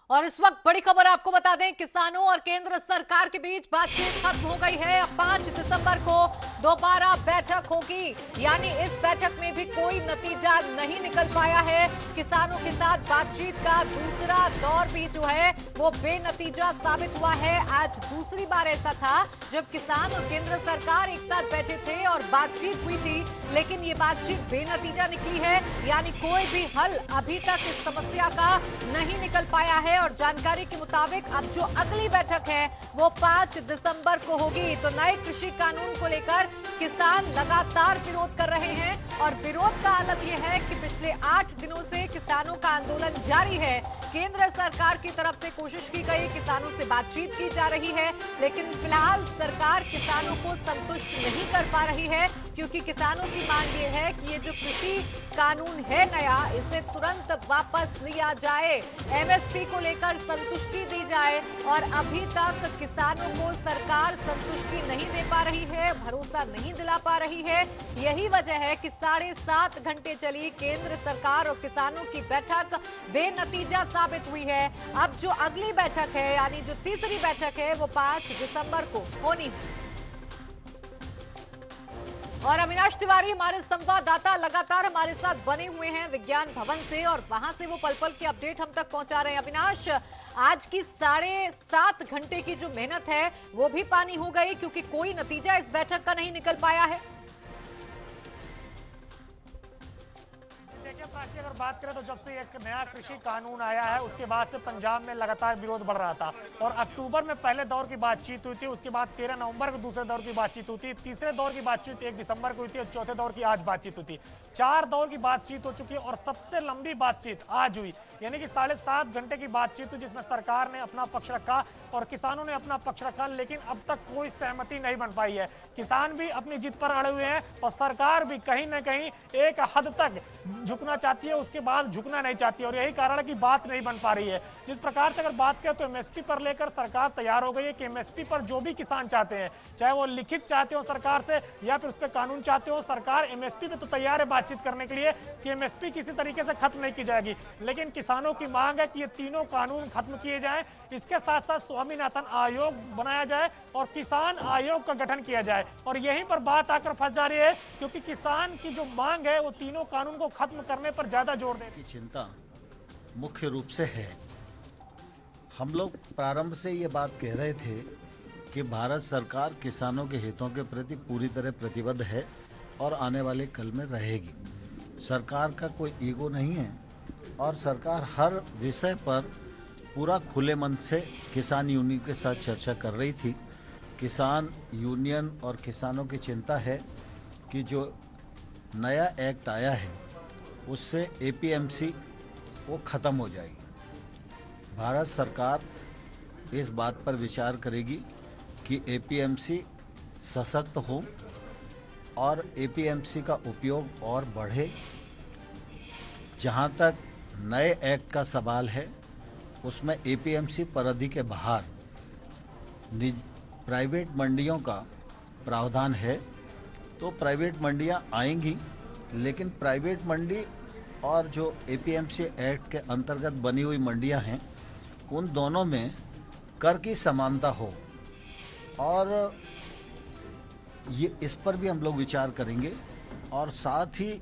और इस वक्त बड़ी खबर आपको बता दें, किसानों और केंद्र सरकार के बीच बातचीत खत्म हो गई है। अब 5 दिसंबर को दोबारा बैठक होगी, यानी इस बैठक में भी कोई नतीजा नहीं निकल पाया है। किसानों के साथ बातचीत का दूसरा दौर भी जो है वो बेनतीजा साबित हुआ है। आज दूसरी बार ऐसा था जब किसान और केंद्र सरकार एक साथ बैठे थे और बातचीत हुई थी, लेकिन ये बातचीत बेनतीजा निकली है, यानी कोई भी हल अभी तक इस समस्या का नहीं निकल पाया है। और जानकारी के मुताबिक अब जो अगली बैठक है वो 5 दिसंबर को होगी। तो नए कृषि कानून को लेकर किसान लगातार विरोध कर रहे हैं और विरोध का हालत यह है कि पिछले 8 दिनों से किसानों का आंदोलन जारी है। केंद्र सरकार की तरफ से कोशिश की गई, किसानों से बातचीत की जा रही है, लेकिन फिलहाल सरकार किसानों को संतुष्ट नहीं कर पा रही है, क्योंकि किसानों की मांग ये है कि ये जो कृषि कानून है नया, इसे तुरंत वापस लिया जाए, एमएसपी को लेकर संतुष्टि दी जाए। और अभी तक किसानों को सरकार संतुष्टि नहीं दे पा रही है, भरोसा नहीं दिला पा रही है। यही वजह है कि 7.5 घंटे चली केंद्र सरकार और किसानों की बैठक बेनतीजा साबित हुई है। अब जो अगली बैठक है, यानी जो तीसरी बैठक है, वो 5 दिसंबर को होनी है। और अविनाश तिवारी हमारे संवाददाता लगातार हमारे साथ बने हुए हैं विज्ञान भवन से, और वहां से वो पल पल के अपडेट हम तक पहुंचा रहे हैं। अविनाश, आज की 7.5 घंटे की जो मेहनत है वो भी पानी हो गई, क्योंकि कोई नतीजा इस बैठक का नहीं निकल पाया है। देखिए प्राची, अगर बात करें तो जब से एक नया कृषि कानून आया है उसके बाद से पंजाब में लगातार विरोध बढ़ रहा था। और अक्टूबर में पहले दौर की बातचीत हुई थी, उसके बाद 13 नवंबर को दूसरे दौर की बातचीत हुई थी, तीसरे दौर की बातचीत 1 दिसंबर को हुई थी और चौथे दौर की आज बातचीत हुई थी। 4 दौर की बातचीत हो चुकी है और सबसे लंबी बातचीत आज हुई, यानी कि 7.5 घंटे की बातचीत हुई, जिसमें सरकार ने अपना पक्ष रखा और किसानों ने अपना पक्ष रखा, लेकिन अब तक कोई सहमति नहीं बन पाई है। किसान भी अपनी जिद पर अड़े हुए हैं और सरकार भी कहीं ना कहीं एक हद तक झुकना चाहती है, उसके बाद झुकना नहीं चाहती है, और यही कारण है कि बात नहीं बन पा रही है। जिस प्रकार से अगर बात करें तो एमएसपी पर लेकर सरकार तैयार हो गई है कि एमएसपी पर जो भी किसान चाहते हैं, चाहे वो लिखित चाहते हो सरकार से या फिर उस पर कानून चाहते हो, सरकार एमएसपी पे तो तैयार है बातचीत करने के लिए कि एमएसपी किसी तरीके से खत्म नहीं की जाएगी। लेकिन किसानों की मांग है कि ये तीनों कानून खत्म किए जाएं, इसके साथ साथ स्वामीनाथन आयोग बनाया जाए और किसान आयोग का गठन किया जाए। और यहीं पर बात आकर फंस जा रही है, क्योंकि किसान की जो मांग है वो तीनों कानून को खत्म करने पर ज्यादा जोर देती है। चिंता मुख्य रूप से है। हम लोग प्रारंभ से ये बात कह रहे थे कि भारत सरकार किसानों के हितों के प्रति पूरी तरह प्रतिबद्ध है और आने वाले कल में रहेगी। सरकार का कोई ईगो नहीं है और सरकार हर विषय पर पूरा खुले मन से किसान यूनियन के साथ चर्चा कर रही थी। किसान यूनियन और किसानों की चिंता है कि जो नया एक्ट आया है उससे एपीएमसी वो खत्म हो जाएगी। भारत सरकार इस बात पर विचार करेगी कि एपीएमसी सशक्त हो और एपीएमसी का उपयोग और बढ़े। जहां तक नए एक्ट का सवाल है उसमें एपीएमसी परिधि के बाहर प्राइवेट मंडियों का प्रावधान है, तो प्राइवेट मंडियां आएंगी, लेकिन प्राइवेट मंडी और जो एपीएमसी एक्ट के अंतर्गत बनी हुई मंडियां हैं उन दोनों में कर की समानता हो, और ये इस पर भी हम लोग विचार करेंगे। और साथ ही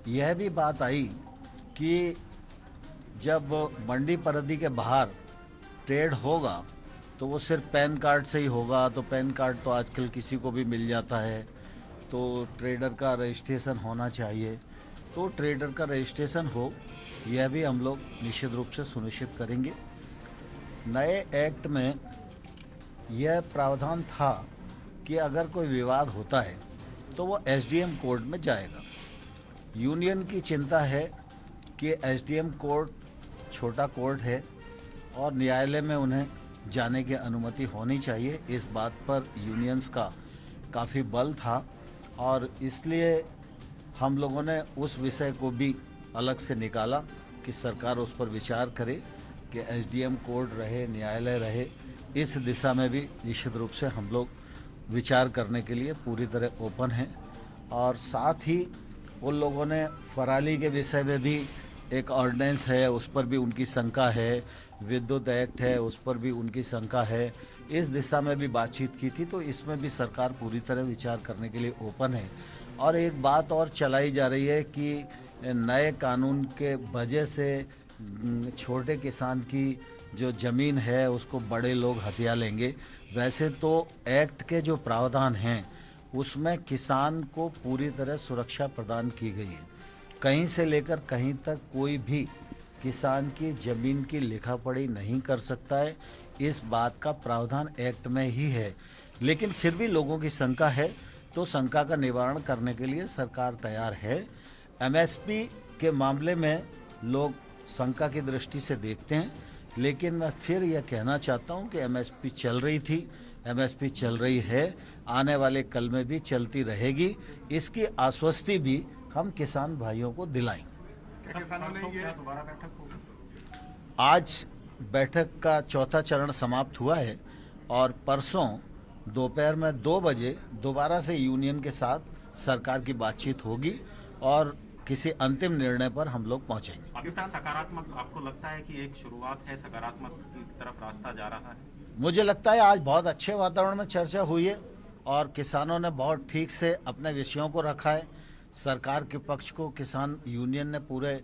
यह भी बात आई कि जब मंडी परिधि के बाहर ट्रेड होगा तो वो सिर्फ पैन कार्ड से ही होगा, तो पैन कार्ड तो आजकल किसी को भी मिल जाता है, तो ट्रेडर का रजिस्ट्रेशन होना चाहिए। तो ट्रेडर का रजिस्ट्रेशन हो, यह भी हम लोग निश्चित रूप से सुनिश्चित करेंगे। नए एक्ट में यह प्रावधान था कि अगर कोई विवाद होता है तो वो एसडीएम कोर्ट में जाएगा। यूनियन की चिंता है कि एसडीएम कोर्ट छोटा कोर्ट है और न्यायालय में उन्हें जाने की अनुमति होनी चाहिए। इस बात पर यूनियंस का काफ़ी बल था और इसलिए हम लोगों ने उस विषय को भी अलग से निकाला कि सरकार उस पर विचार करे कि एसडीएम कोर्ट रहे, न्यायालय रहे। इस दिशा में भी निश्चित रूप से हम लोग विचार करने के लिए पूरी तरह ओपन हैं। और साथ ही उन लोगों ने पराली के विषय में भी एक ऑर्डिनेंस है उस पर भी उनकी शंका है, विद्युत एक्ट है उस पर भी उनकी शंका है। इस दिशा में भी बातचीत की थी, तो इसमें भी सरकार पूरी तरह विचार करने के लिए ओपन है। और एक बात और चलाई जा रही है कि नए कानून के वजह से छोटे किसान की जो जमीन है उसको बड़े लोग हथिया लेंगे। वैसे तो एक्ट के जो प्रावधान हैं उसमें किसान को पूरी तरह सुरक्षा प्रदान की गई है। कहीं से लेकर कहीं तक कोई भी किसान की जमीन की लिखा पढ़ी नहीं कर सकता है, इस बात का प्रावधान एक्ट में ही है। लेकिन फिर भी लोगों की शंका है, तो शंका का निवारण करने के लिए सरकार तैयार है। एमएसपी के मामले में लोग शंका की दृष्टि से देखते हैं, लेकिन मैं फिर यह कहना चाहता हूं कि एमएसपी चल रही थी, एमएसपी चल रही है, आने वाले कल में भी चलती रहेगी। इसकी आश्वस्ति भी हम किसान भाइयों को दिलाएंगे। किसानों ने ये दोबारा बैठक होगी? आज बैठक का चौथा चरण समाप्त हुआ है और परसों दोपहर में 2 बजे दोबारा से यूनियन के साथ सरकार की बातचीत होगी और किसी अंतिम निर्णय पर हम लोग पहुंचेंगे। अभी तक सकारात्मक आपको लगता है कि एक शुरुआत है, सकारात्मक की तरफ रास्ता जा रहा है? मुझे लगता है आज बहुत अच्छे वातावरण में चर्चा हुई है और किसानों ने बहुत ठीक से अपने विषयों को रखा है। सरकार के पक्ष को किसान यूनियन ने पूरे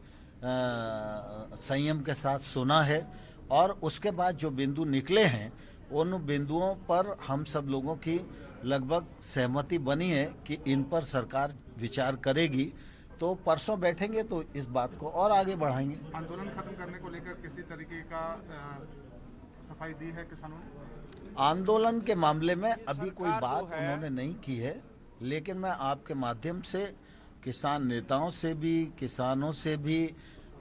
संयम के साथ सुना है और उसके बाद जो बिंदु निकले हैं उन बिंदुओं पर हम सब लोगों की लगभग सहमति बनी है कि इन पर सरकार विचार करेगी। तो परसों बैठेंगे तो इस बात को और आगे बढ़ाएंगे। आंदोलन खत्म करने को लेकर किसी तरीके का सफाई दी है किसानों ने? आंदोलन के मामले में अभी कोई बात उन्होंने नहीं की है, लेकिन मैं आपके माध्यम से किसान नेताओं से भी, किसानों से भी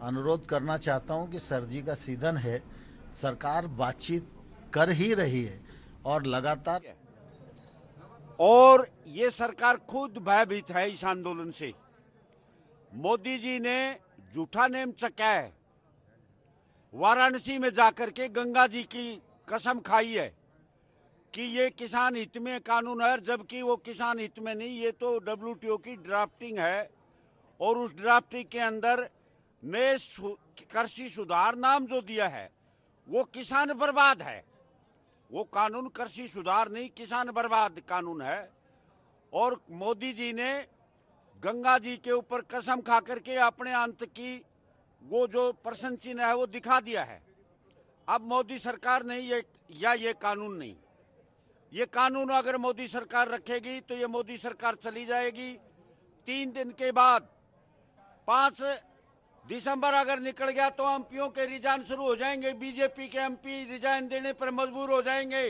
अनुरोध करना चाहता हूं कि सर्दी का सीजन है, सरकार बातचीत कर ही रही है और लगातार। और ये सरकार खुद भयभीत है इस आंदोलन से। मोदी जी ने झूठा नेम चका है, वाराणसी में जाकर के गंगा जी की कसम खाई है कि ये किसान हित में कानून है, जबकि वो किसान हित में नहीं, ये तो डब्ल्यूटीओ की ड्राफ्टिंग है और उस ड्राफ्टिंग के अंदर नए कृषि सुधार नाम जो दिया है वो किसान बर्बाद है। वो कानून कृषि सुधार नहीं, किसान बर्बाद कानून है। और मोदी जी ने गंगा जी के ऊपर कसम खा करके अपने अंत की वो जो प्रशंसा चिन्ह है वो दिखा दिया है। अब मोदी सरकार नहीं ये कानून नहीं, ये कानून अगर मोदी सरकार रखेगी तो ये मोदी सरकार चली जाएगी। 3 दिन के बाद 5 दिसंबर अगर निकल गया तो एमपीओं के रिजाइन शुरू हो जाएंगे, बीजेपी के एमपी रिजाइन देने पर मजबूर हो जाएंगे।